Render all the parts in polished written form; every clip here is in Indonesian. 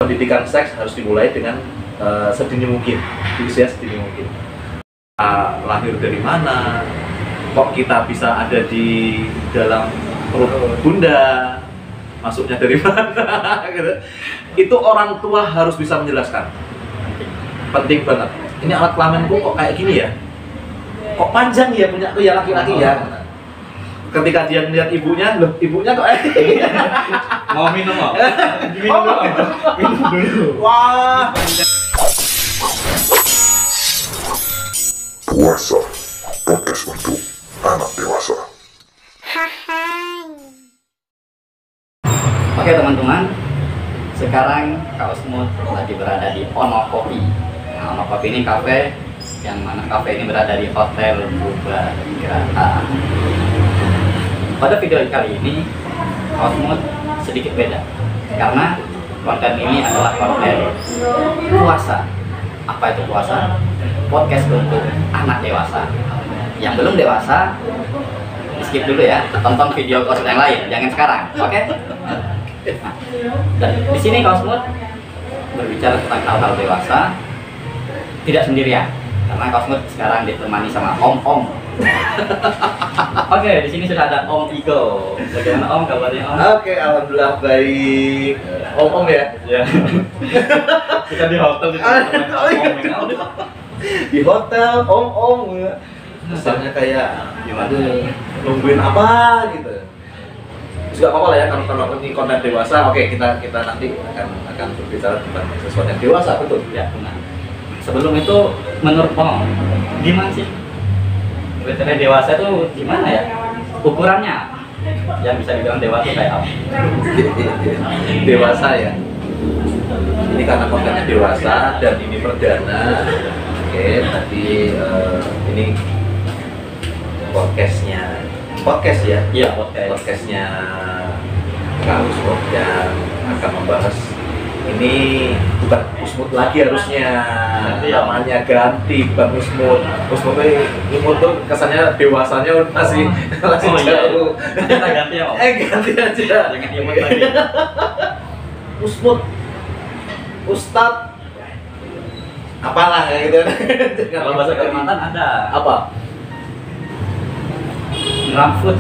pendidikan seks harus dimulai dengan sedini mungkin, di usia sedini mungkin. Lahir dari mana, kok kita bisa ada di dalam perut bunda, masuknya dari mana gitu. Itu orang tua harus bisa menjelaskan. Penting banget. Ini alat kelaminku kok kayak gini ya, kok panjang ya punya tuh ya laki-laki ya. Ketika dia melihat ibunya, loh ibunya kok mau minum nggak? Minum dulu. Minum dulu. Wah. Puasa, podcast untuk anak dewasa. Oke teman-teman, sekarang Kak Usmut lagi berada di Ono Coffee. Nah, Ono Coffee ini kafe yang mana kafe ini berada di Hotel Buba Grata. Pada video kali ini, Kak Usmut sedikit beda karena konten ini adalah konten puasa. Apa itu puasa? Podcast untuk anak dewasa. Yang belum dewasa, skip dulu ya, tonton video Kak Usmut yang lain, jangan sekarang, oke? Nah, dan di sini Kak Usmut berbicara tentang hal-hal dewasa tidak sendirian, karena Kak Usmut sekarang ditemani sama Om. Oke, di sini sudah ada Om Iko. Bagaimana Om kabarnya Om? Oke, alhamdulillah baik. Om ya? Ya. Kita di hotel Di hotel, Om. Kesannya kayak Gimana? nungguin apa gitu. Juga apa-apa lah ya kalau ini konten dewasa. Oke, kita nanti akan berbicara tentang sesuatu yang dewasa, betul? Ya, benar. Sebelum itu, menurut Om, gimana sih kriteria dewasa itu gimana ya? Ukurannya yang bisa dibilang dewasa kayak apa? Dewasa ya. Ini karena kontennya dewasa dan ini perdana. Oke, tadi ini podcast ya. Iya, podcast. Podcastnya Kak Usmut yang akan membahas ini bukan Usmut lagi harusnya, namanya ganti, bukan Usmut. Usmut tuh kesannya dewasanya masih jauh. Kita ganti ya Om. Ganti aja. Jangan imut lagi. Usmut, Ustad, apalah kayak gitu. Kalau bahasa Kalimantan ada apa? Rambut.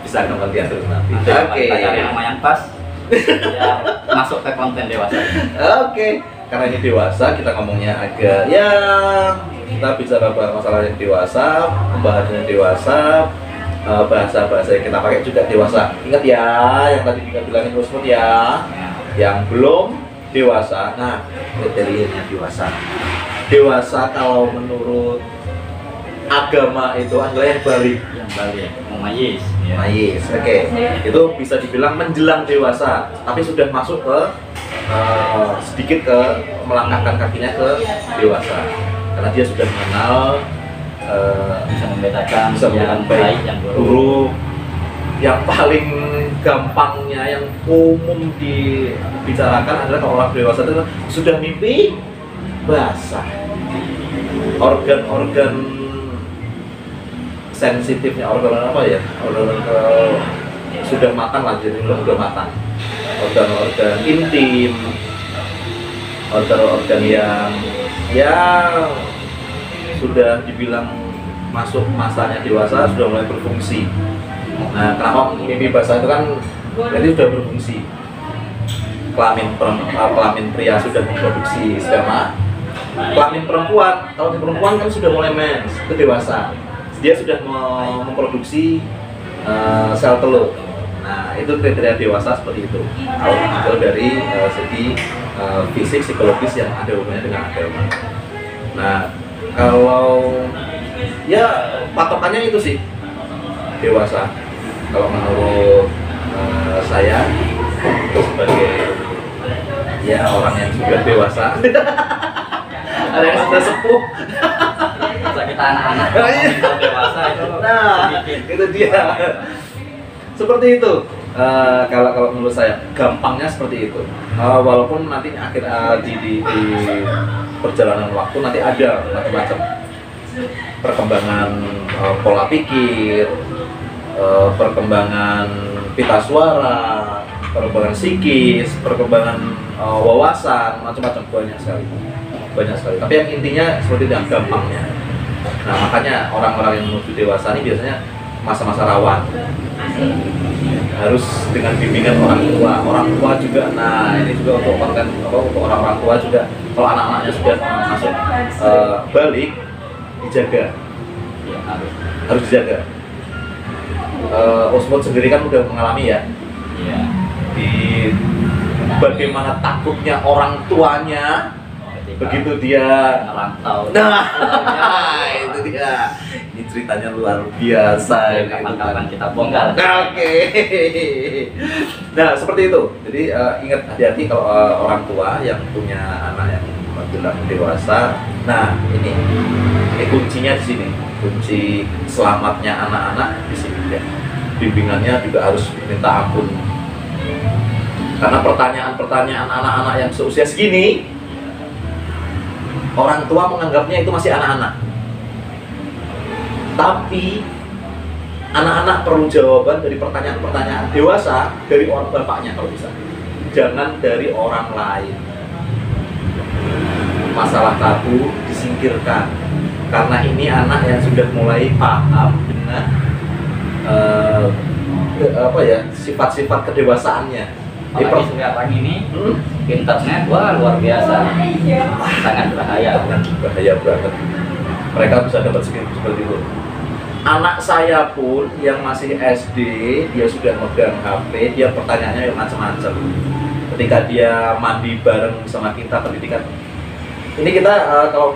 Bisa kembali diatur nanti. Kita cari nama yang pas. Ya, masuk ke konten dewasa. Oke. Karena ini dewasa, kita ngomongnya agak ya, kita bicara masalah yang dewasa, pembahasan yang dewasa, bahasa-bahasa yang kita pakai juga dewasa. Ingat ya, yang tadi kita bilangin Usmut ya, yang belum dewasa. Nah, kriterianya dewasa. Dewasa kalau menurut agama itu adalah yang balik. Yang balik, mumayyiz. Mayis, oke. Itu bisa dibilang menjelang dewasa, tapi sudah masuk ke sedikit ke melangkahkan kakinya ke dewasa, karena dia sudah mengenal Bisa membedakan yang yang baik, yang buruk. buruk. Yang paling gampangnya, yang umum dibicarakan adalah kalau orang dewasa itu sudah mimpi basah. Organ-organ sensitifnya, organ apa ya? Organ sudah matang lah, jadi sudah matang. Organ-organ intim, organ-organ yang sudah dibilang masuk masanya dewasa, sudah mulai berfungsi. Nah, kenapa mimpi basah itu kan berarti sudah berfungsi. Kelamin pria sudah memproduksi sperma. Kelamin perempuan, kalau di perempuan kan sudah mulai mens, itu dewasa. Dia sudah memproduksi sel telur. Nah, itu kriteria dewasa seperti itu. Kalau dari segi fisik, psikologis yang ada hubungannya dengan agama. Nah, kalau ya patokannya itu sih dewasa. Kalau menurut saya sebagai ya orang yang sudah dewasa, ada yang sudah sepuh. Kita anak-anak dewasa itu. Nah, itu dia. Seperti itu. Kalau menurut saya gampangnya seperti itu. Walaupun nanti di perjalanan waktu nanti ada macam-macam perkembangan pola pikir, perkembangan pita suara, perkembangan psikis, perkembangan wawasan, macam-macam, banyak sekali. Tapi yang intinya seperti yang gampangnya. Nah, makanya orang-orang yang menuju dewasa ini biasanya masa-masa rawan. Harus dengan bimbingan orang tua juga. Nah, ini juga untuk konten untuk orang-orang tua juga. Kalau anak-anaknya sudah masuk balik, dijaga. Ya, Harus dijaga. Osmod sendiri kan udah mengalami ya. Iya. Di bagaimana takutnya orang tuanya begitu dia merantau. Nah, itu dia. Ini ceritanya luar biasa. Kapan-kapan kita bongkar. Oke. Nah, seperti itu. Jadi ingat, hati-hati kalau orang tua yang punya anak yang menjelang dewasa. Nah, ini kuncinya di sini. Kunci selamatnya anak-anak di sini ya. Bimbingannya juga harus minta ampun. Karena pertanyaan-pertanyaan anak-anak yang seusia segini, orang tua menganggapnya itu masih anak-anak. Tapi anak-anak perlu jawaban dari pertanyaan-pertanyaan dewasa dari orang bapaknya kalau bisa. Jangan dari orang lain. Masalah tabu disingkirkan. Karena ini anak yang sudah mulai paham dengan sifat-sifat kedewasaannya. Apalagi sekarang ini internet luar biasa, sangat bahaya banget. Mereka bisa dapat seperti itu. Anak saya pun yang masih SD, dia sudah megang HP, dia pertanyaannya yang macam-macam. Ketika dia mandi bareng sama kita pendidikan, ini kita kalau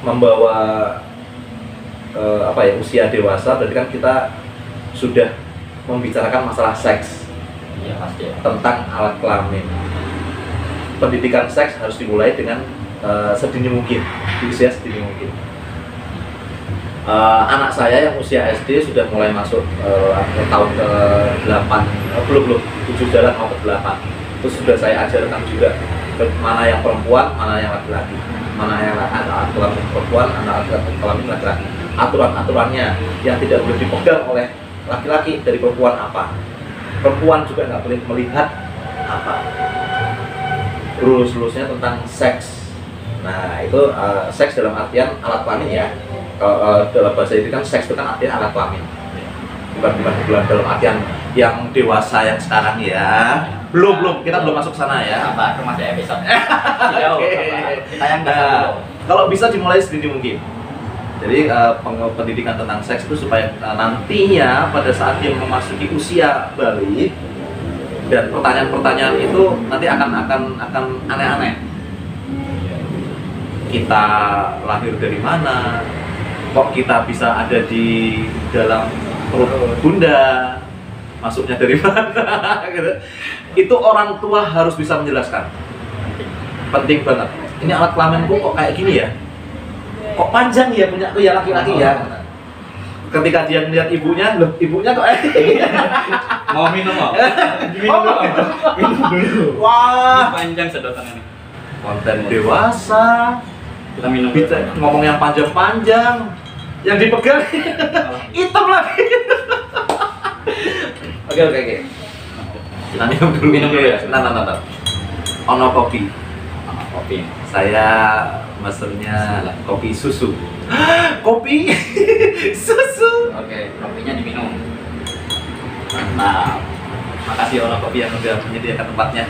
membawa usia dewasa, berarti kan kita sudah membicarakan masalah seks. Iya, pasti. Tentang alat kelamin. Pendidikan seks harus dimulai dengan sedini mungkin, di usia sedini mungkin. Anak saya yang usia SD sudah mulai masuk tahun ke-8, belum 7 jalan mau ke-8. Terus sudah saya ajarkan juga mana yang perempuan, mana yang laki-laki, mana yang anak kelamin perempuan, anak kelamin laki-laki. Aturan-aturannya yang tidak boleh dipegang oleh laki-laki dari perempuan apa, perempuan juga nggak boleh melihat apa, rules-rulesnya tentang seks. Nah itu seks dalam artian alat kelamin ya. Kalau dalam bahasa itu kan seks itu kan artinya alat kelamin, bukan dalam artian yang dewasa yang sekarang ya. Belum kita belum masuk sana ya. Apa itu masih episode jauh. Kita yang kalau bisa dimulai sedini mungkin. Jadi pendidikan tentang seks itu supaya nantinya pada saat dia memasuki usia balik dan pertanyaan-pertanyaan itu nanti akan aneh-aneh. Kita lahir dari mana? Kok kita bisa ada di dalam perut bunda? Masuknya dari mana? Gitu. Itu orang tua harus bisa menjelaskan. Penting banget. Ini alat kelaminku kok kayak gini ya? Kok panjang ya punya tuh ya laki-laki ya? Ketika dia melihat ibunya, loh ibunya kok Mau minum nggak? Minum dulu. Wah, panjang sedotan ini. konten dewasa. Kita minum Bisa ngomong yang panjang-panjang, yang dipegang hitam lagi. Oke. Kita minum dulu ya. Nah. Ono kopi. Kopi. Saya mesennya kopi susu. Kopi susu. Oke, kopinya diminum. Mantap. Makasih orang kopi yang udah menyediakan tempatnya.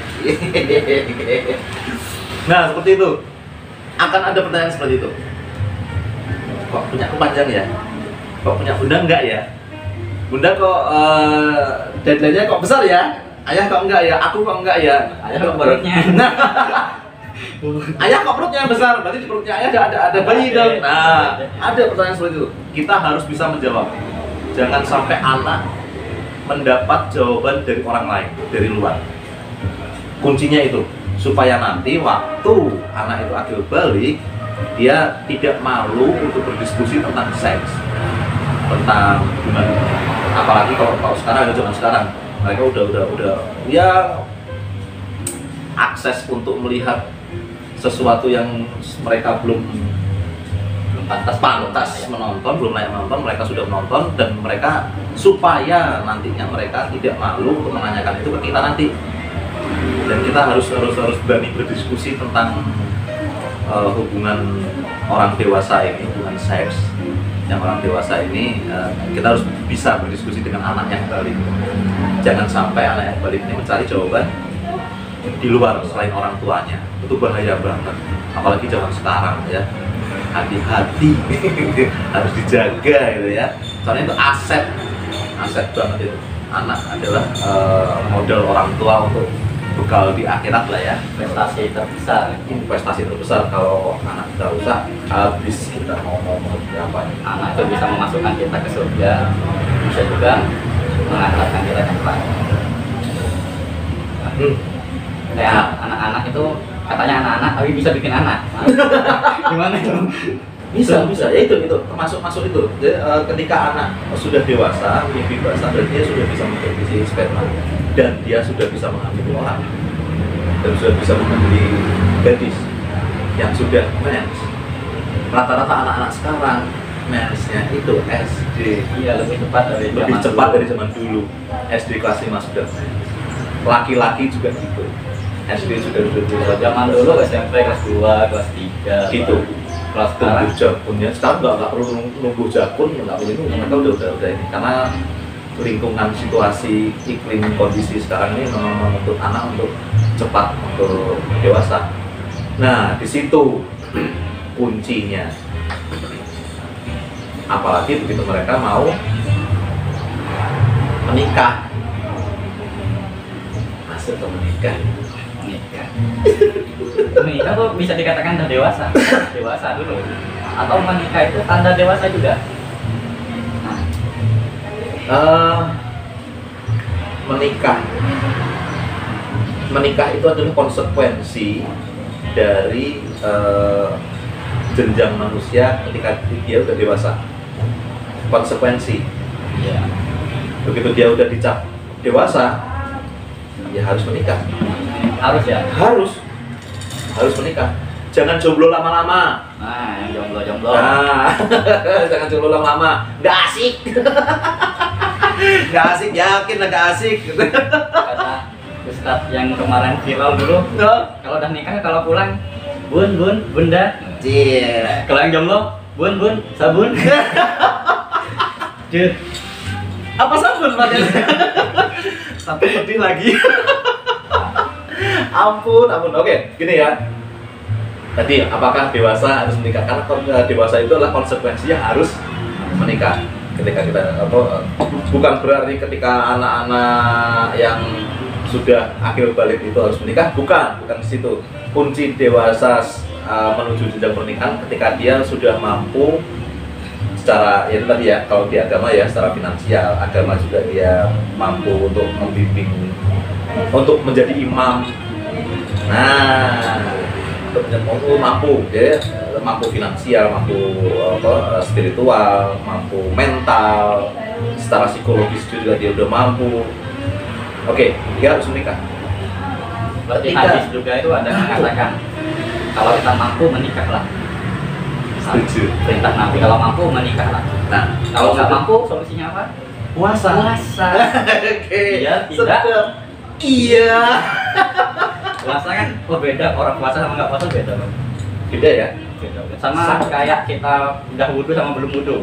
Nah, seperti itu. Akan ada pertanyaan seperti itu. Kok punya panjang ya? Kok punya bunda enggak ya? Bunda kok deadline-nya kok besar ya? Ayah kok enggak ya? Aku kok enggak ya? Ayah kok perutnya. Ayah kok perutnya besar? Berarti di perutnya ayah ada bayi dong. Nah, ada pertanyaan seperti itu. Kita harus bisa menjawab. Jangan sampai anak mendapat jawaban dari orang lain, dari luar. Kuncinya itu, supaya nanti waktu anak itu akhir balik, dia tidak malu untuk berdiskusi tentang seks, tentang gimana. Apalagi kalau sekarang ada zaman sekarang, mereka udah ya akses untuk melihat sesuatu yang mereka belum belum pantas menonton, belum layak menonton, mereka sudah menonton dan mereka supaya nantinya mereka tidak malu untuk menanyakan itu ke kita nanti. Dan kita harus berani berdiskusi tentang hubungan orang dewasa ini, hubungan seks yang orang dewasa ini. Kita harus bisa berdiskusi dengan anak yang balik. Jangan sampai anak yang balik ini mencari jawaban di luar selain orang tuanya. Itu bahaya banget, apalagi zaman sekarang ya. Hati-hati harus dijaga gitu ya, soalnya itu aset banget itu. Anak adalah modal orang tua untuk bekal di akhirat lah ya. Investasi terbesar kalau anak kita rusak, habis kita mau berapa. Anak itu bisa memasukkan kita ke surga, bisa juga mengantarkan kita ke neraka. Kayak anak-anak itu katanya anak-anak tapi bisa bikin anak. Gimana itu? Bisa ya itu masuk itu. Jadi, ketika anak sudah dewasa, mimpi basah, dan dia sudah bisa memproduksi sperma dan dia sudah bisa menghamili orang dan sudah bisa menghamili gadis yang sudah mens. Rata-rata anak-anak sekarang mensnya itu SD. Iya, lebih cepat dari zaman dulu. SD kelas 5 sudah mens. Laki-laki juga gitu. SD sudah zaman dulu SMP kelas 2, kelas 3 gitu. Kelas Tumbuh jakunnya sekarang nggak perlu nunggu jakun, nggak perlu itu, mereka udah ini karena lingkungan, situasi, iklim, kondisi sekarang ini memang menuntut anak untuk cepat untuk dewasa. Nah di situ kuncinya, apalagi begitu mereka mau menikah, masuk ke menikah tuh bisa dikatakan udah dewasa dulu, atau menikah itu tanda dewasa juga. Menikah itu adalah konsekuensi dari jenjang manusia ketika dia udah dewasa. Konsekuensi Ya. begitu dia udah dicap dewasa, ya harus menikah. Harus ya? Harus menikah. Jangan jomblo lama-lama. Nah, yang jomblo. Nah, jangan jomblo lama-lama. Nggak asik. Nggak asik, yakin lah nggak asik. Kata Ustadz yang kemarin viral dulu, kalau udah nikah, kalau pulang, bunda. Iya. Kalau yang jomblo, bun, sabun. Duh. Apa sabun padahal? Sampai pedih lagi. Ampun. Oke, gini ya. Tadi apakah dewasa harus menikah? Karena dewasa itu adalah konsekuensinya harus menikah. Ketika kita bukan berarti ketika anak-anak yang sudah akhir balik itu harus menikah, bukan di situ. Kunci dewasa menuju jenjang pernikahan ketika dia sudah mampu secara, ya itu tadi ya, kalau di agama ya secara finansial, agama juga dia mampu untuk membimbing, untuk menjadi imam. Nah, untuk mampu ya, mampu finansial, mampu spiritual, mampu mental, secara psikologis juga dia udah mampu. Oke, dia harus menikah. Berarti hadis juga itu ada yang mengatakan kalau kita mampu menikahlah. Setuju. Perintah Nabi kalau mampu menikahlah. Nah, Kalau nggak mampu solusinya apa? puasa. Oke. Iya, tidak. Sedap. Iya. Puasa kan beda, orang puasa sama nggak puasa beda loh. Beda ya? Sama kayak kita udah wudhu sama belum wudhu.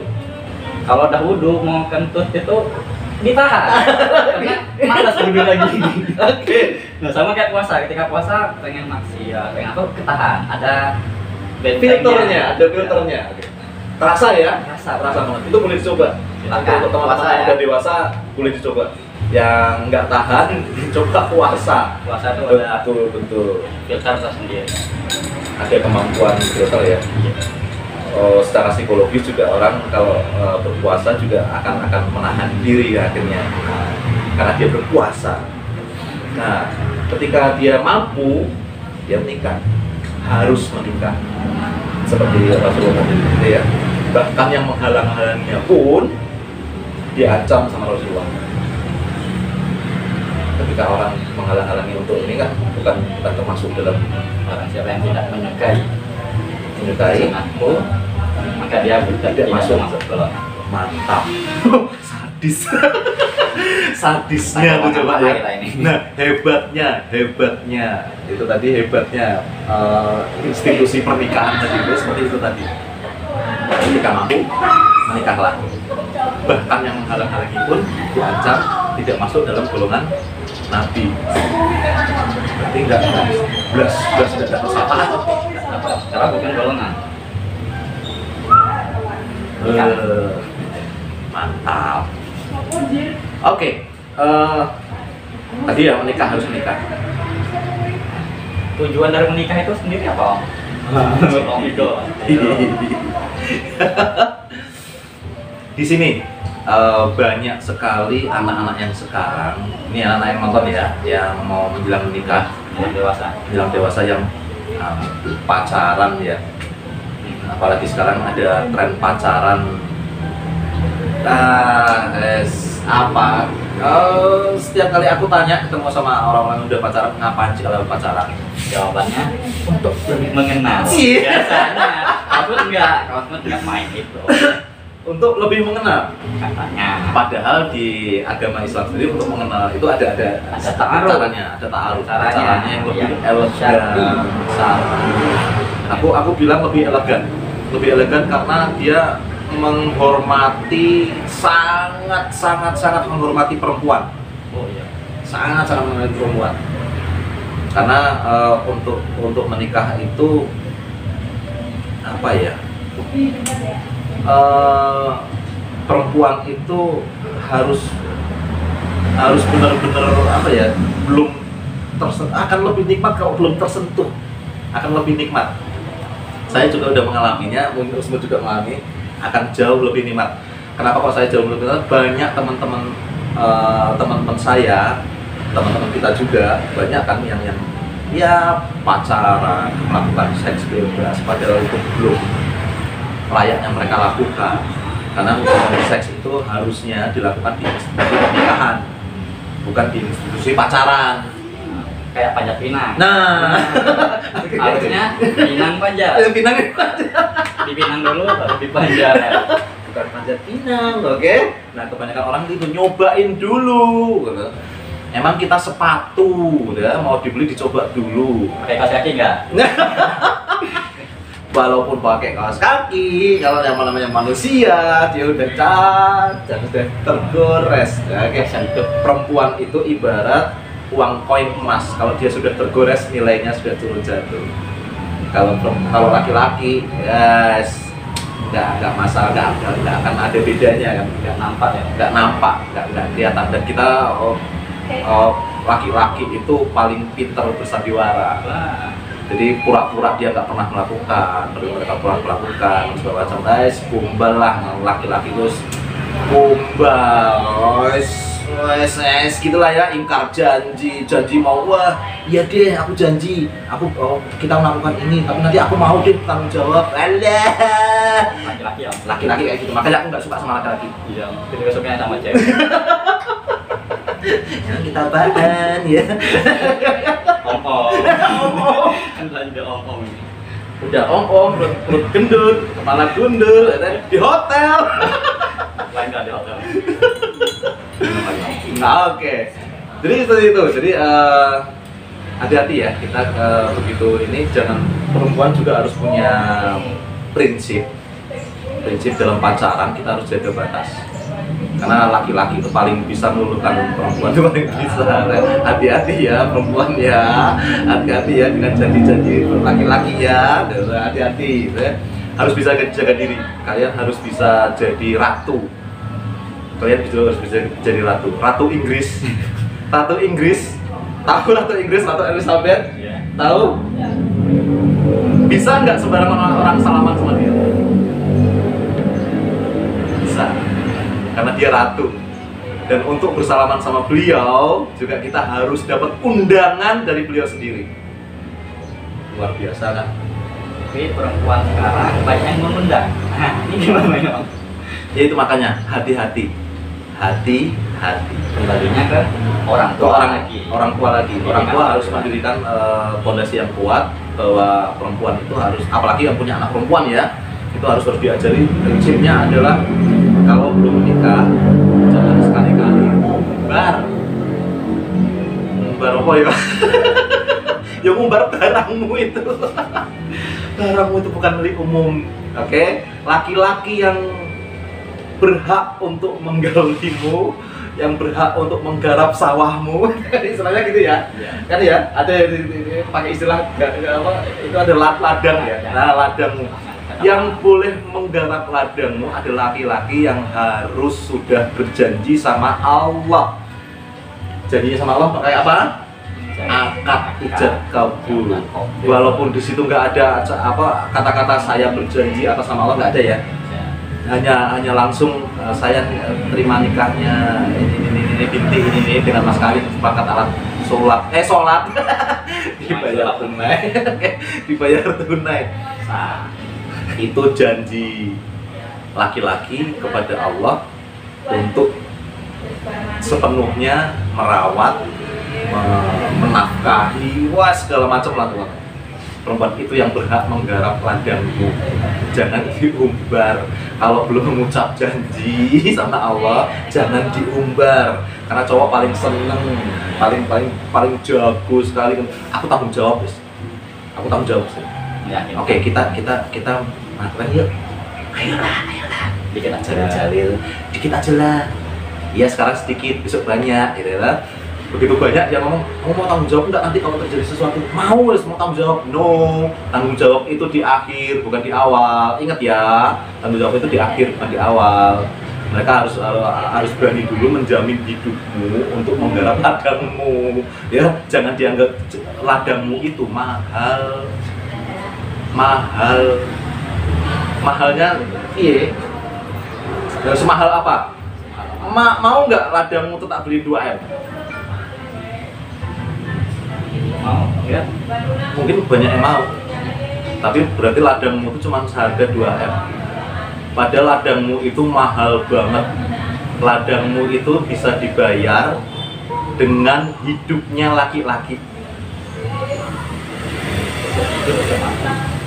Kalau udah wudhu mau kentut itu ditahan karena malas wudhu lagi. Oke. Nah sama kayak puasa, ketika puasa pengen maksiat, pengen apa ketahan, ada Filternya, ada filternya. Oke. Terasa ya? Terasa banget. Itu boleh dicoba. Nanti untuk teman-teman yang udah dewasa boleh dicoba. Yang nggak tahan, coba puasa. Puasa itu ada Betul. filter tersendiri. Ada kemampuan filter ya. Iya. Secara psikologis juga orang kalau berpuasa juga akan menahan diri akhirnya karena dia berpuasa. Nah, ketika dia mampu, dia menikah, harus menikah. Seperti Rasulullah itu ya. Bahkan yang menghalang-halanginya pun diancam sama Rasulullah. Ketika orang menghalang-halangi untuk ini kan bukan termasuk dalam Orang siapa yang tidak menyukai menyukai aku maka dia tidak masuk golongan. Mantap. Sadis. Sadisnya tuh coba Apa ya. kita ini? Nah, hebatnya itu tadi hebatnya institusi pernikahan tadi itu seperti itu tadi. Ketika mampu menikahlah. Bahkan yang menghalang-halangi pun diancam tidak masuk dalam golongan nabi. Berarti enggak belas tidak ada kesalahan. Karena bukan golongan. Mantap. Oke, tadi ya menikah harus menikah. Tujuan dari menikah itu sendiri apa? Om itu. Di sini banyak sekali anak-anak yang sekarang, ini anak-anak yang nonton ya, yang mau menjelang menikah, menjelang dewasa yang pacaran ya. Apalagi sekarang ada tren pacaran. Setiap kali aku tanya ketemu sama orang-orang yang udah pacaran, ngapain sih kalau pacaran? Jawabannya untuk lebih mengenal. Iya. Biasanya, aku enggak main itu. Untuk lebih mengenal. Katanya. Padahal di agama Islam sendiri untuk mengenal itu ada ta'aruf. caranya, ada ta'aruf. Caranya. Caranya yang lebih Yang elegan. Aku bilang lebih elegan. Lebih elegan karena dia menghormati sangat menghormati perempuan. Oh iya. Sangat menghormati perempuan. Karena untuk menikah itu apa ya? Perempuan itu harus benar-benar apa ya, belum akan lebih nikmat kalau belum tersentuh, akan lebih nikmat. Saya juga udah mengalaminya, mungkin Usmu juga mengalami, akan jauh lebih nikmat. Kenapa kok saya jauh lebih nikmat? Banyak teman-teman saya, teman-teman kita juga banyak kan yang ya pacaran, melakukan seks bebas, padahal itu belum layaknya mereka lakukan. Karena hubungan seks itu harusnya dilakukan di institusi pernikahan, bukan di institusi pacaran. Kayak pajak pinang. Nah, Harusnya pinang pajak. pinang Dipinang dulu baru dipajak. bukan panjat pinang, oke? Nah, kebanyakan orang itu nyobain dulu, gitu. Emang kita sepatu, ya, mau dibeli dicoba dulu. Pakai kaos kaki enggak? Walaupun pakai kaos kaki, kalau yang namanya manusia, dia udah cacat, udah tergores. Ya, oke. Perempuan itu ibarat uang koin emas. Kalau dia sudah tergores, nilainya sudah turun jatuh. Kalau laki-laki, yes, nggak masalah, nggak akan ada bedanya kan, Enggak nampak ya. nggak kelihatan. Dan kita laki-laki itu paling pintar bersandiwara. Wah. Jadi pura-pura dia nggak pernah melakukan, tapi mereka pura-pura melakukan, segala macam. Guys, kumbal lah, laki-laki terus kumbal, wes gitulah ya, ingkar janji mau, wah iya deh aku janji, kita melakukan ini, tapi nanti aku mau deh tanggung jawab. Alah, Laki-laki ya. laki-laki kayak gitu, makanya aku nggak suka sama laki-laki. Iya, kita sukanya sama cewek. Yang kita bahan ya. Om-om. Kan belanja om-om ini. Udah perut gendut, kepala gundul, di hotel. Lain nggak di hotel. Nah, oke. Jadi seperti itu. Jadi hati-hati ya kita begitu ini, jangan, perempuan juga harus punya prinsip dalam pacaran. Kita harus jaga batas. Karena laki-laki itu paling bisa meluluhkan perempuan, itu paling bisa. Hati-hati ya perempuan ya, hati-hati ya dengan janji-janji laki-laki ya, hati-hati ya. Harus bisa jaga diri, kalian harus bisa jadi ratu, kalian harus bisa jadi ratu Inggris. Ratu Inggris, tahu Ratu Inggris, Ratu Elizabeth? Iya. Tahu? Bisa nggak sembarangan orang salaman sama dia? Bisa, karena dia ratu. Dan untuk bersalaman sama beliau juga kita harus dapat undangan dari beliau sendiri. Luar biasa kan? Tapi perempuan sekarang banyak yang mengundang. Nah, ini gimana ya? Ya itu makanya hati-hati. Kembalinya ke orang tua lagi. Orang tua harus mendirikan pondasi yang kuat bahwa perempuan itu harus, apalagi yang punya anak perempuan ya, itu harus diajari. Prinsipnya adalah kalau belum menikah jangan sekali-kali ngumbar apa ya? Ya ngumbar barangmu itu. Barangmu itu bukan milik umum. Oke? Laki-laki yang berhak untuk menggaulimu, yang berhak untuk menggarap sawahmu, istilahnya gitu ya. Kan ya, ada pakai istilah apa? Itu ada ladang ya. Nah, ladangmu. Yang boleh menggarap ladangmu adalah laki-laki yang harus sudah berjanji sama Allah. Janjinya sama Allah pakai apa? Akad ijab kabul. Walaupun di situ nggak ada apa kata-kata saya berjanji atas nama Allah, nggak ada ya. Hanya langsung saya terima nikahnya ini binti ini dengan mas kawin sepakat alat sholat dibayar tunai dibayar tunai. Nah, itu janji laki-laki kepada Allah untuk sepenuhnya merawat, menafkahi, wah segala macam lah tuan. Perempuan itu yang berhak menggarap ladangmu. Jangan diumbar. Kalau belum mengucap janji sama Allah, jangan diumbar. Karena cowok paling seneng, paling jago sekali. Aku tanggung jawab, guys. Aku tanggung jawab sih. Ya, oke, kita melakukan yuk. Ayolah. Dikit aja lah, Jalil. Dikit aja lah. Iya sekarang sedikit, besok banyak, gitu ya. Begitu banyak yang ngomong, kamu mau tanggung jawab enggak nanti kalau terjadi sesuatu? Mau tanggung jawab? No, tanggung jawab itu di akhir, bukan di awal. Ingat ya, tanggung jawab itu di akhir, bukan di awal. Mereka harus berani dulu menjamin hidupmu untuk menggarap ladangmu. Ya, jangan dianggap ladangmu itu mahal. Mahalnya, iya. Semahal apa? Mau nggak ladangmu tetap beli 2M? Mau ya? Mungkin banyak yang mau, tapi berarti ladangmu itu cuma seharga 2M. Padahal ladangmu itu mahal banget. Ladangmu itu bisa dibayar dengan hidupnya laki-laki.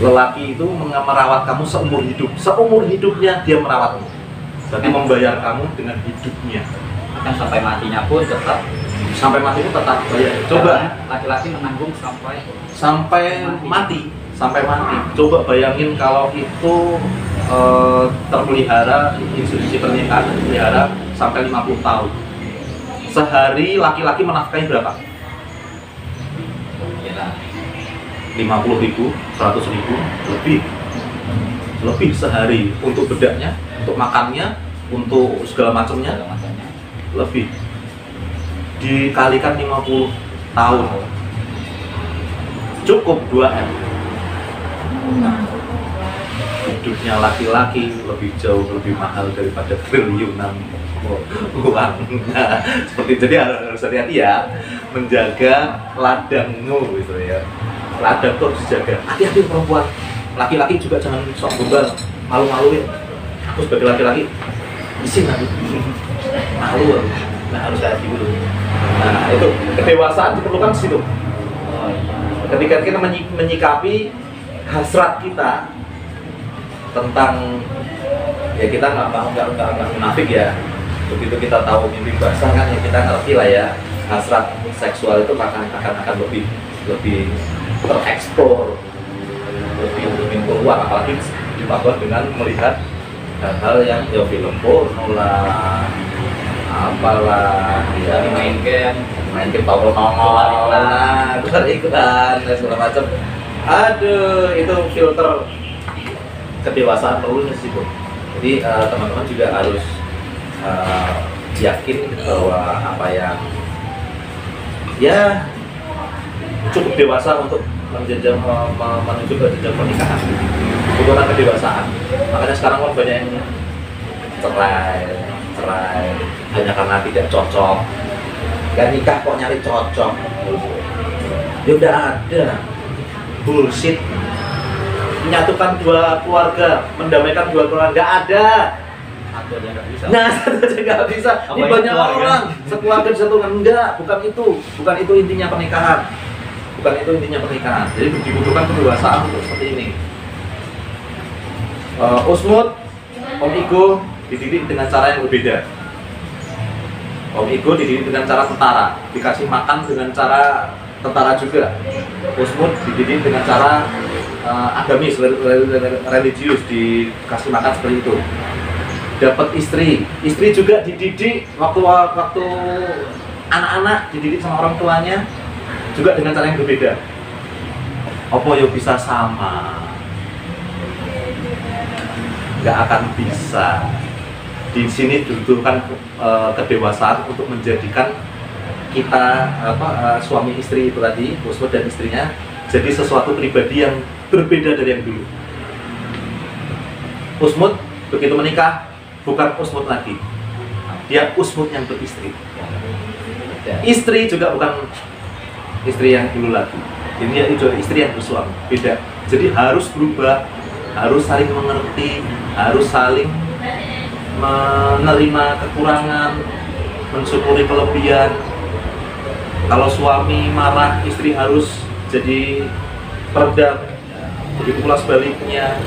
Lelaki itu merawat kamu seumur hidupnya dia merawatmu. Berarti membayar kamu dengan hidupnya. Kan sampai matinya pun tetap bayar. Coba laki-laki menanggung sampai mati. Coba bayangin kalau itu terpelihara, institusi pernikahan terpelihara sampai 50 tahun. Sehari laki-laki menafkahi berapa? 50.000, 100.000, lebih sehari untuk bedaknya, untuk makannya, untuk segala macamnya, lebih dikalikan 50 tahun cukup 2M. Hidupnya laki-laki lebih jauh lebih mahal daripada triliunan uang. Nah, seperti itu. Jadi harus hati-hati ya menjaga ladangmu gitu ya. Ladang tuh harus dijaga. Hati-hati perempuan. Laki-laki juga jangan sok bebal, malu-maluin. Aku sebagai laki-laki isin aku malu. Nah, harus hati dulu. Nah, itu kedewasaan diperlukan di situ. Ketika kita menyikapi hasrat kita tentang ya kita nggak munafik ya. Begitu kita tahu mimpi basah kan ya kita ngerti lah ya, hasrat seksual itu akan lebih tereksplor, lebih keluar, apalagi ditambah dengan melihat hal-hal yang ya film porno lah, apalah ya, main game tahu nongol lah, iklan dan segala macam. Aduh, itu filter kedewasaan perlu di situ. Jadi teman-teman juga harus yakin bahwa apa yang ya cukup dewasa untuk menuju ke jenjang pernikahan. Bukan kedewasaan. Makanya sekarang kan banyak yang cerai hanya karena tidak cocok. Gak nikah kok nyari cocok. Ya udah ada bullshit. Menyatukan dua keluarga, mendamaikan dua keluarga, nggak ada. Satu aja nggak bisa. Nah, satu aja nggak bisa. Ini banyak orang sekeluarga disatukan, enggak, bukan itu intinya pernikahan. Bukan itu intinya pernikahan. Jadi dibutuhkan kedewasaan untuk seperti ini. Usmut, Om Igo dididik dengan cara yang berbeda. Om Igo dididik dengan cara tentara, dikasih makan dengan cara tentara juga. Usmut dididik dengan cara agamis, religius, dikasih makan seperti itu. Dapat istri juga dididik waktu anak-anak dididik sama orang tuanya juga dengan cara yang berbeda. Apa yo bisa sama? Nggak akan bisa. Di sini dibutuhkan kedewasaan untuk menjadikan kita suami istri itu tadi, Usmut dan istrinya, jadi sesuatu pribadi yang berbeda dari yang dulu. Usmut begitu menikah bukan Usmut lagi, dia Usmut yang beristri. Istri juga bukan istri yang dulu lagi, ini itu istri yang bersuami, beda. Jadi harus berubah, harus saling mengerti, harus saling menerima kekurangan, mensyukuri kelebihan. Kalau suami marah, istri harus jadi peredam. Begitu pula sebaliknya,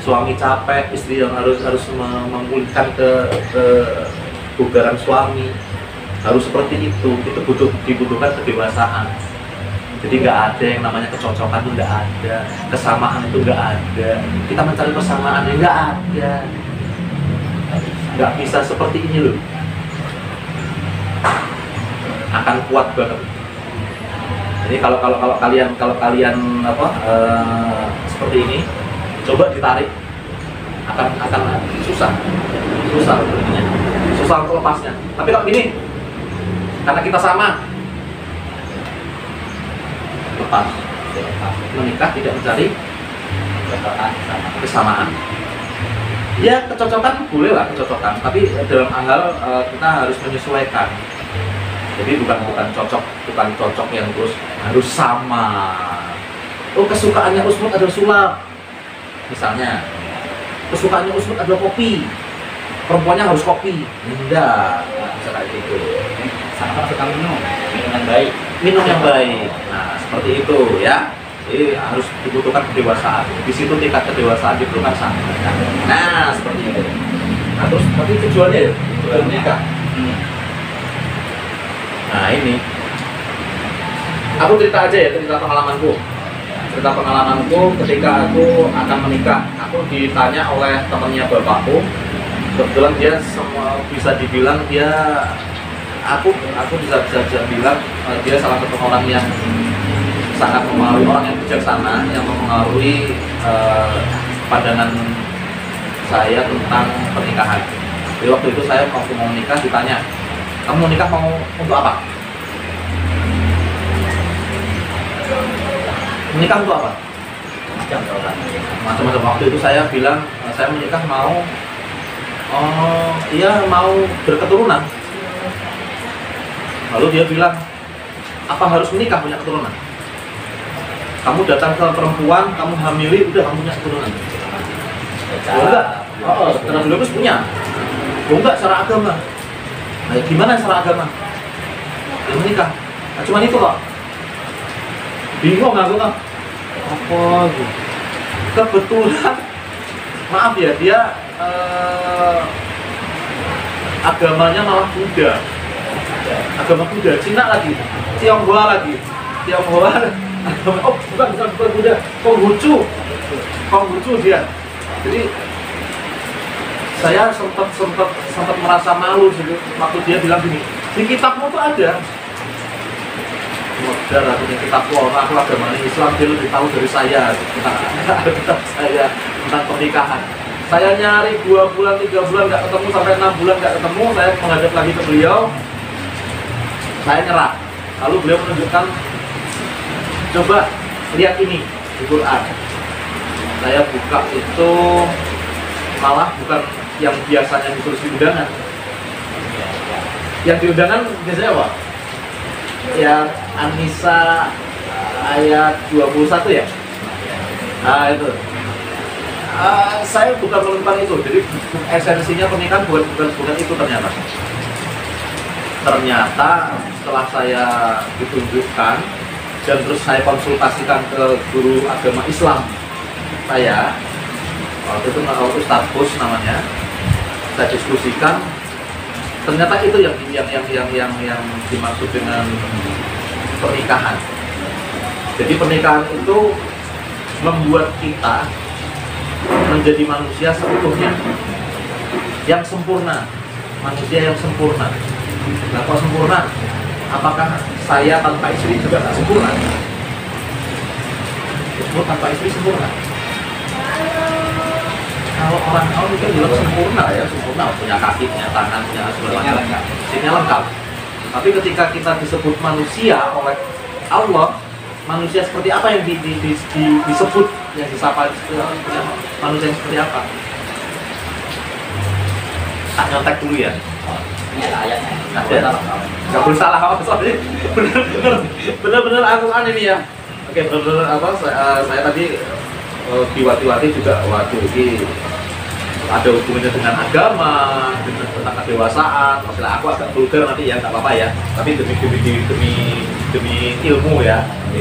suami capek, istri yang harus memulihkan kebugaran suami. Harus seperti itu dibutuhkan kedewasaan. Jadi nggak ada yang namanya kecocokan, itu nggak ada, kesamaan itu nggak ada. Kita mencari persamaan, nggak ada. Nggak bisa seperti ini loh. Akan kuat banget. Jadi kalau kalian seperti ini, coba ditarik, akan susah begini, susah untuk lepasnya. Tapi kalau gini, karena kita sama, lepas. Menikah tidak mencari kesamaan. Ya kecocokan boleh lah, kecocokan, tapi dalam hal kita harus menyesuaikan. Jadi bukan cocok yang terus harus sama. Oh, kesukaannya Usmut adalah sulap, misalnya. Kesukaannya Usmut adalah kopi, perempuannya harus kopi. Enggak, bisa kayak gitu. Sama suka minum yang baik. Minum yang baik. Nah, seperti itu ya. Jadi harus dibutuhkan kedewasaan. Di situ tingkat kedewasaan diperlukan sangat. Nah, seperti itu. Nah, terus tapi tujuannya ya, tujuan nikah. Nah, ini aku cerita aja ya, cerita pengalamanku ketika aku akan menikah. Aku ditanya oleh temannya bapakku, kebetulan dia semua bisa dibilang dia aku bisa bilang dia salah satu orang yang sangat mempengaruhi, orang yang bijaksana, yang mempengaruhi pandangan saya tentang pernikahan. Jadi waktu itu saya waktu mau menikah ditanya, kamu mau nikah mau untuk apa? Menikah untuk apa? Macam-macam. Waktu itu saya bilang, saya menikah mau, iya mau berketurunan. Lalu dia bilang, apa harus menikah punya keturunan? Kamu datang ke perempuan, kamu hamili, udah kamu punya keturunan. Oh enggak, secara biologis punya. Oh enggak, secara agama. Nah, gimana secara agama? Ya menikah. Nah, cuman itu kok. Bingung aku kok. Apa gitu? Kebetulan, maaf ya, dia agamanya malah Buddha. Agama Buddha, Cina lagi, Tionghoa lagi. Oh, bukan Buddha, Konghucu dia. Jadi saya sempat merasa malu sih waktu dia bilang gini, di kitabmu tuh ada. Modal aku di kitabku, aku agama Islam, dia lebih tahu dari saya tentang saya tentang pernikahan. Saya nyari 2 bulan, 3 bulan nggak ketemu, sampai 6 bulan nggak ketemu. Saya menghadap lagi ke beliau, saya nyerah. Lalu beliau menunjukkan, coba lihat ini di Quran. Saya buka itu malah bukan yang biasanya ditulis di undangan. Yang di undangan biasanya apa? Ya An-Nisa ayat 21 ya. Nah itu. Saya bukan menemukan itu. Jadi esensinya pernikahan bukan itu ternyata. Ternyata setelah saya ditunjukkan dan terus saya konsultasikan ke guru agama Islam waktu itu Ustadz Bos namanya, saya diskusikan, ternyata itu yang dimaksud dengan pernikahan. Jadi pernikahan itu membuat kita menjadi manusia seutuhnya, yang sempurna, manusia yang sempurna. Nah, kalau sempurna, apakah saya tanpa istri juga tak sempurna? Tanpa istri sempurna. Kalau orang awam itu bilang sempurna ya, sempurna, punya kaki, punya tangan, punya segala macam, fisiknya lengkap. Tapi ketika kita disebut manusia oleh Allah, manusia seperti apa yang disebut, yang disapa manusia yang seperti apa? Tak nyontek dulu ya. Ini ada ayatnya. Nggak boleh salah apa soalnya. Bener-bener Al-Quran ini ya. Oke, bener-bener apa? Saya tadi diwati-wati juga. Waduh, ini ada hubungannya dengan agama, dengan tentang kedewasaan. Masalah aku agak vulgar nanti ya, nggak apa-apa ya. Tapi demi ilmu ya. Di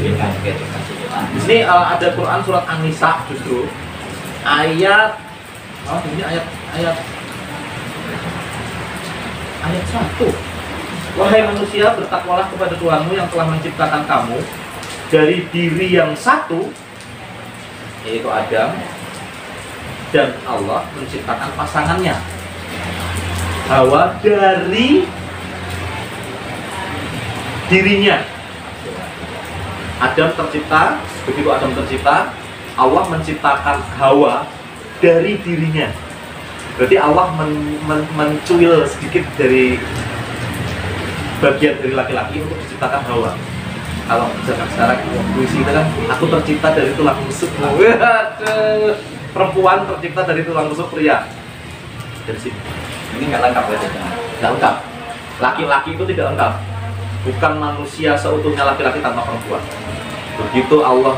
sini ada Quran surat An-Nisa justru ayat, ini ayat 1. Wahai manusia, bertakwalah kepada Tuhanmu yang telah menciptakan kamu dari diri yang satu, yaitu Adam, dan Allah menciptakan pasangannya Hawa dari dirinya. Adam tercipta, begitu Adam tercipta, Allah menciptakan Hawa dari dirinya. Berarti Allah mencuil sedikit dari bagian dari laki-laki untuk menciptakan Hawa. Kalau zaman sekarang puisi itu kan, aku tercipta dari tulang rusukmu. Perempuan tercipta dari tulang rusuk pria. Dari sini. Ini nggak lengkap berarti. Nggak lengkap. Laki-laki itu tidak lengkap. Bukan manusia seutuhnya laki-laki tanpa perempuan. Begitu Allah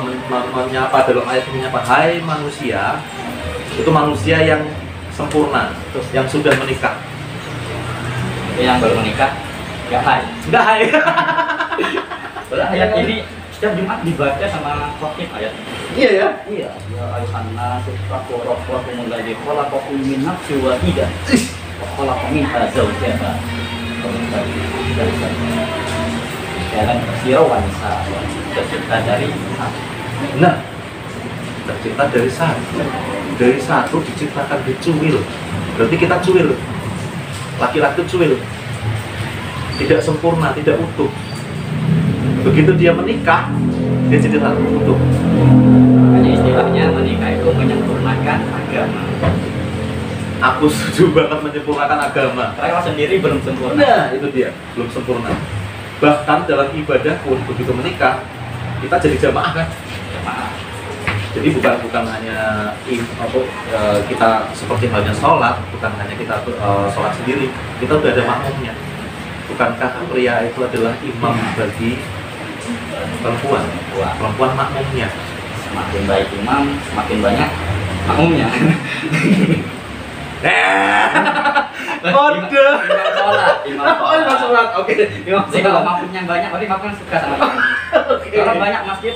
menyapa dalam ayat ini, menyapa, hai manusia, itu manusia yang sempurna, yang sudah menikah. Yang baru menikah, nggak hai. Nggak hai. Ayat ini setiap Jumat dibaca sama khotib ayat. Iya ya. Iya. Ya ayuhanna sutraku rabbakumul ladzi khalaqakum min nafsin wahidah wa khalaqa minha zawjaha. Jalan sirawan tercipta dari satu. Nah, tercipta dari satu. Dari satu diciptakan dicuil. Berarti kita cuil. Laki-laki cuil. Tidak sempurna, tidak utuh. Begitu dia menikah, dia jadi satu utuh. Makanya istilahnya menikah itu menyempurnakan agama. Aku setuju banget menyempurnakan agama. Karena kalau sendiri belum sempurna. Nah, itu dia, belum sempurna. Bahkan dalam ibadah pun begitu menikah, kita jadi jamaah kan? Jamaah. Jadi bukan hanya kita seperti halnya sholat, bukan hanya kita sholat sendiri, kita udah ada makmumnya. Bukankah pria itu adalah imam bagi perempuan? Perempuan makmumnya. Semakin baik imam, semakin banyak makmumnya. Kode. Imam sholat, Imam sholat, oke. Jadi kalau makmumnya banyak, berarti makmum suka sama imam. Kalau banyak masjid,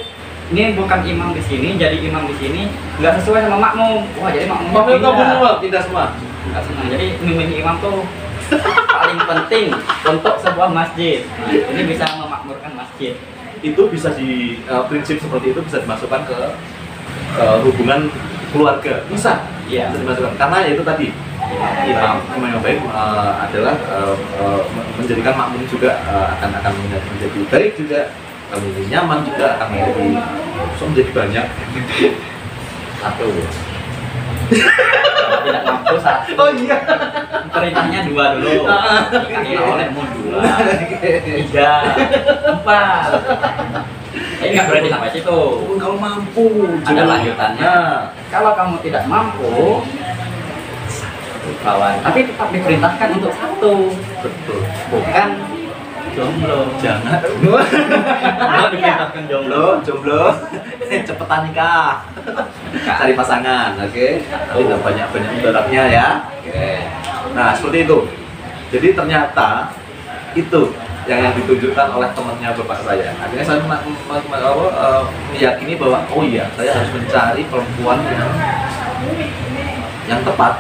ini bukan imam di sini, jadi imam di sini nggak sesuai sama makmum. Wah, jadi makmumnya pindah semua. Nggak senang. Jadi memilih imam tuh paling penting untuk sebuah masjid. Nah, ini bisa memakmurkan masjid. Itu bisa prinsip seperti itu bisa dimasukkan ke hubungan keluarga. Bisa. Iya. Bisa dimasukkan. Karena itu tadi imam yang baik adalah menjadikan makmum juga akan menjadi baik juga, akan menjadi nyaman juga, akan menjadi banyak. Satu. Tidak mampu satu. Oh iya. Perintahnya 2 dulu. Nikahnya oleh mau 2, 3, 4. Ini nggak berarti sampai situ. Kalau mampu, Ada lanjutannya. Kalau kamu tidak mampu, kawan. Tapi tetap diperintahkan untuk satu. betul. Bukan jomblo. Jangan. Diperintahkan Jomblo. Cepetan nikah. Cari pasangan, oke? Tidak banyak ibaratnya ya. Oke. Nah, seperti itu. Jadi ternyata itu yang ditunjukkan oleh temannya bapak saya. Akhirnya saya meyakini bahwa oh iya, saya harus mencari perempuan yang yang tepat.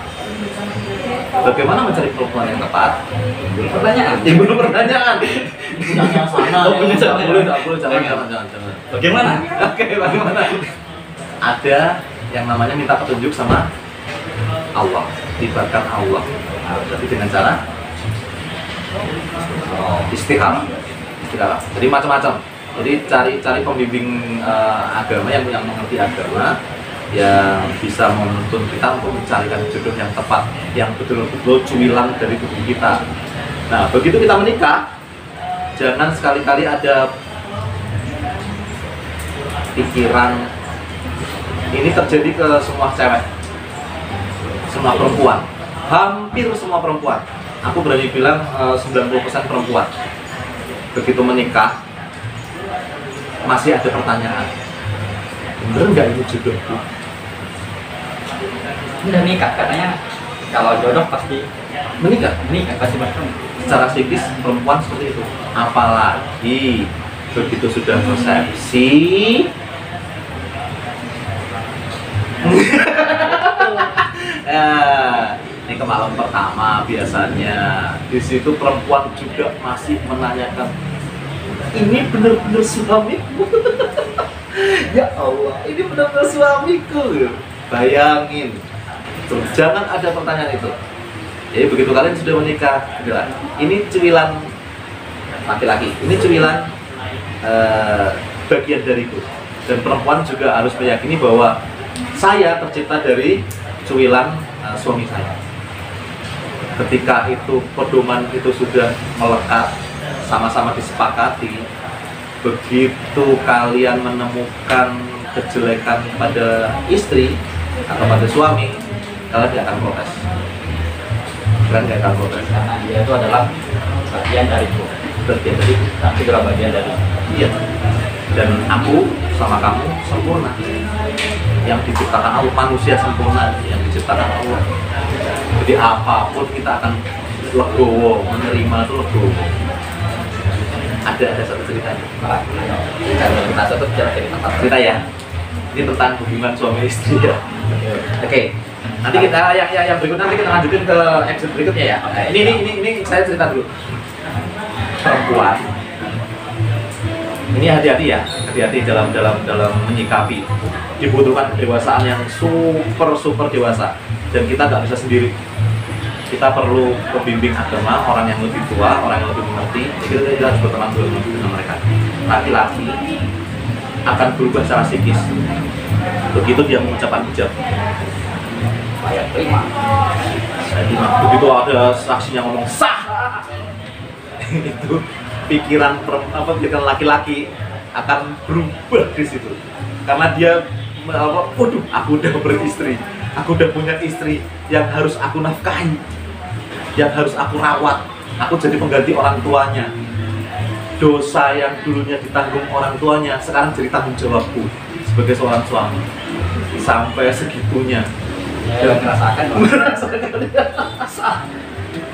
Bagaimana mencari perempuan yang tepat? Pertanyaan. Belum pertanyaan. Yang sana. Oh, punya yang sana. boleh, Jangan. Bagaimana? Oke, bagaimana? Ada yang namanya minta petunjuk sama Allah, libatkan Allah. Jadi dengan cara istikharah. Jadi macam-macam. Jadi cari pembimbing agama yang mengerti agama, yang bisa menuntun kita untuk mencarikan jodoh yang tepat, yang betul-betul cumilan dari tubuh kita. Nah, begitu kita menikah, jangan sekali-kali ada pikiran ini terjadi ke semua cewek, semua perempuan, hampir semua perempuan. Aku berani bilang 90% perempuan. Begitu menikah, masih ada pertanyaan. Bener nggak ini jodohku? Udah nikah katanya kalau jodoh pasti Menikah? pasti bertemu. Secara psikis perempuan seperti itu. Apalagi begitu sudah resepsi, ini ke malam pertama biasanya di situ perempuan juga masih menanyakan, ini benar-benar suamiku. Ya Allah, ini benar-benar suamiku. Bayangin, tuh, jangan ada pertanyaan itu. Jadi begitu kalian sudah menikah, udah, ini cuilan laki-laki, ini cuilan bagian dariku. Dan perempuan juga harus meyakini bahwa saya tercipta dari cuilan suami saya. Ketika itu pedoman itu sudah melekat, sama-sama disepakati, begitu kalian menemukan kejelekan pada istri atau pada suami, kalian tidak akan protes. Kalian tidak akan protes. Karena dia itu adalah bagian dariku. Bagian dariku. Tapi juga bagian dari. Iya. Dan aku sama kamu sempurna. Yang diciptakan Allah, manusia sempurna yang diciptakan Allah. Jadi apapun kita akan legowo, menerima itu legowo. Ada satu ceritanya. Kalau kita satu Cerita ya. Ini tentang hubungan suami istri ya. Oke. Nanti kita yang berikutnya nanti kita lanjutin ke episode berikutnya ya. Ini saya cerita dulu. Perempuan. Ini hati-hati ya, hati-hati dalam menyikapi. Dibutuhkan kedewasaan yang super dewasa. Dan kita nggak bisa sendiri. Kita perlu pembimbing agama, orang yang lebih tua, orang yang lebih mengerti. Jadi kita harus berteman dengan mereka. Laki-laki akan berubah secara psikis. Begitu dia mengucapkan hijab. saya terima. Begitu ada saksinya ngomong sah, itu pikiran laki-laki akan berubah di situ. Karena dia, waduh, aku udah beristri, aku udah punya istri yang harus aku nafkahi, yang harus aku rawat. Aku jadi pengganti orang tuanya. Dosa yang dulunya ditanggung orang tuanya sekarang jadi tanggung jawabku sebagai seorang suami. Sampai segitunya. Saya merasakan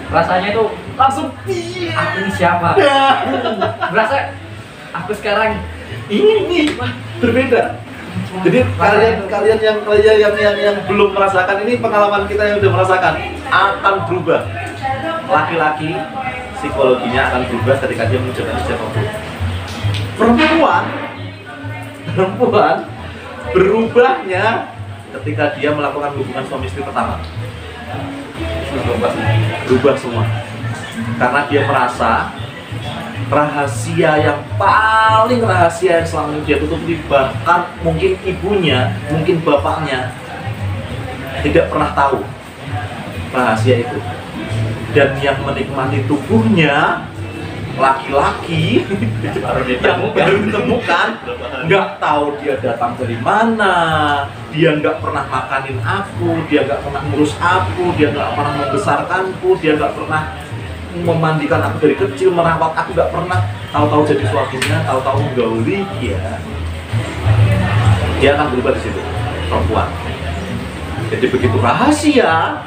rasanya itu Langsung aku ini siapa? Berasa aku sekarang ini berbeda. Jadi kalian yang belum merasakan ini, pengalaman kita yang sudah merasakan akan berubah. Laki-laki psikologinya akan berubah ketika dia mencoba siapapun. Perempuan berubahnya ketika dia melakukan hubungan suami istri pertama. Berubah semua. Karena dia merasa rahasia yang paling rahasia yang selama ini dia tutupi, bahkan mungkin ibunya, mungkin bapaknya tidak pernah tahu rahasia itu. Dan yang menikmati tubuhnya laki-laki yang baru ditemukan, nggak tahu dia datang dari mana, dia nggak pernah makanin aku, dia nggak pernah ngurus aku, dia nggak pernah membesarkanku, dia nggak pernah memandikan aku dari kecil, merawat aku, nggak pernah. Tahu-tahu jadi suaminya, tahu-tahu menggauli dia akan berubah di situ, perempuan. Jadi begitu rahasia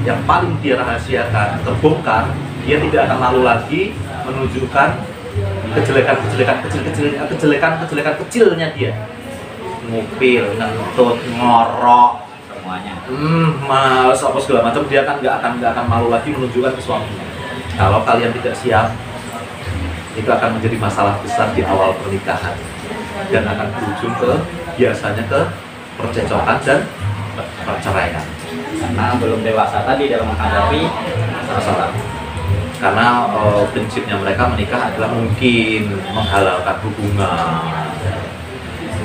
yang paling dia rahasiakan terbongkar, dia tidak akan lalu lagi menunjukkan kejelekan kecilnya dia. Ngupil, ngentut, ngorok, semuanya. Males apa segala macam, dia kan nggak akan malu lagi menunjukkan ke suaminya. Kalau kalian tidak siap, itu akan menjadi masalah besar di awal pernikahan dan akan berujung biasanya ke percecokan dan perceraian. Karena belum dewasa tadi dalam menghadapi Masalah. Karena prinsipnya mereka menikah adalah mungkin menghalalkan hubungan.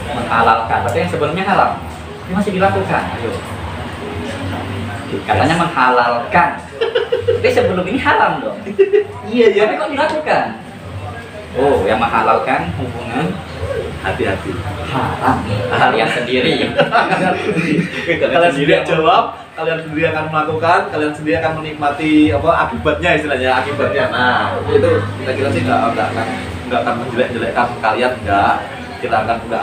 menghalalkan, tapi yang sebelumnya haram ini masih dilakukan. Ayo. Katanya menghalalkan, tapi sebelum ini haram dong. Iya Tapi kok dilakukan? Oh, yang menghalalkan hubungan hati-hati. haram. Kalian sendiri. Kalian sendiri yang jawab, kalian sendiri akan melakukan, kalian sendiri akan menikmati apa akibatnya, istilahnya akibatnya. Nah, itu kita kira sih nggak akan menjelek-jelekkan kalian, nggak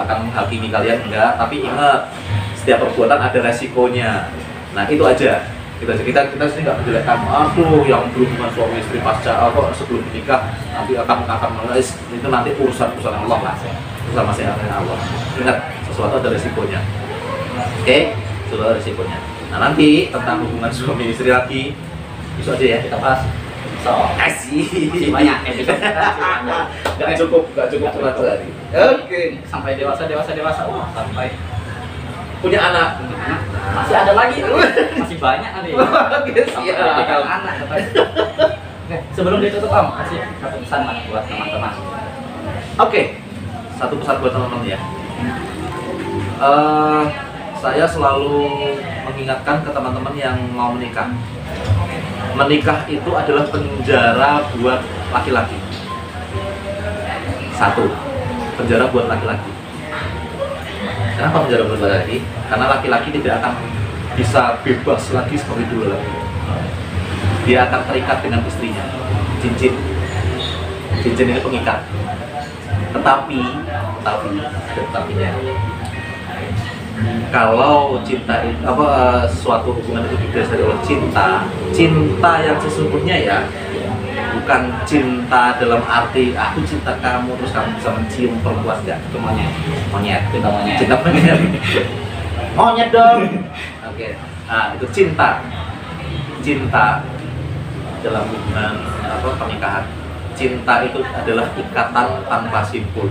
akan menghakimi kalian, nggak. Tapi ingat, setiap perbuatan ada resikonya. Nah, itu aja. Kita sih nggak menjelekkan. Aduh, yang berhubungan suami istri pasca sebelum menikah nanti akan menulis itu nanti urusan Allah lah. Urusan masing-masing Allah. Ingat, sesuatu ada resikonya. Oke, sesuatu ada resikonya. Nah, nanti tentang hubungan suami istri lagi itu aja ya kita bahas. So, Kasih banyak episode. nggak cukup cuma tadi. Oke, Sampai dewasa. Wah, sampai punya anak. masih ada lagi, masih banyak nanti. Oke, Sampai siap. pendidikan anak. Oke, sebelum ditutup Om, kasih satu pesan Mas buat teman-teman. Oke, satu pesan buat teman-teman ya. Saya selalu mengingatkan ke teman-teman yang mau menikah. Menikah itu adalah penjara buat laki-laki. Satu, penjara buat laki-laki. Kenapa penjara buat laki-laki? Karena laki-laki tidak akan bisa bebas lagi seperti dulu lagi. Dia akan terikat dengan istrinya. Cincin ini pengikat. Tetapinya, kalau cinta itu suatu hubungan itu didasari oleh cinta yang sesungguhnya ya, bukan cinta dalam arti aku cinta kamu terus kamu bisa mencium perempuan, enggak. Itu monyet cinta monyet dong. Oke. Nah, itu cinta dalam hubungan pernikahan. Cinta itu adalah ikatan tanpa simpul.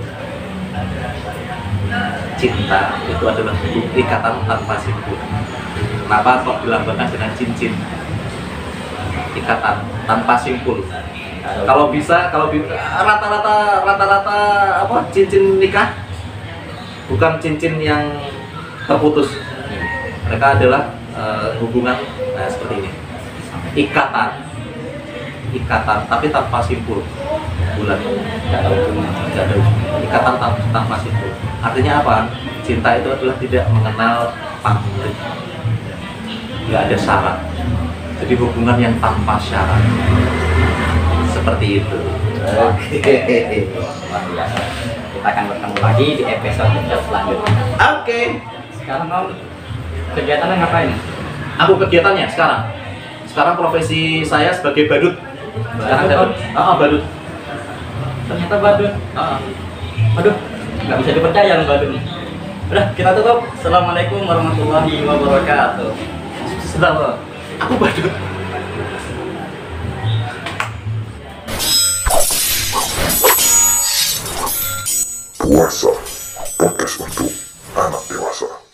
Cinta itu adalah ikatan tanpa simpul. Kenapa kok dilambangkan dengan cincin? Ikatan tanpa simpul. Kalau bisa rata-rata cincin nikah bukan cincin yang terputus. Mereka adalah hubungan seperti ini. Ikatan tapi tanpa simpul. Bulan nggak ada ikatan tanpa simpul. Artinya apa? Cinta itu adalah tidak mengenal pamrih, nggak ada syarat. Jadi hubungan yang tanpa syarat seperti itu. Oke. Luar biasa. Kita akan bertemu lagi di episode selanjutnya. Oke. Sekarang Om, kegiatannya ngapain? Aku kegiatannya sekarang profesi saya sebagai badut. Sekarang badut. Ternyata badut. Aduh, nggak bisa dipercaya loh badut nih. Udah, kita tutup. Assalamualaikum warahmatullahi wabarakatuh. Sedang aku badut. Puasa, podcast untuk anak dewasa.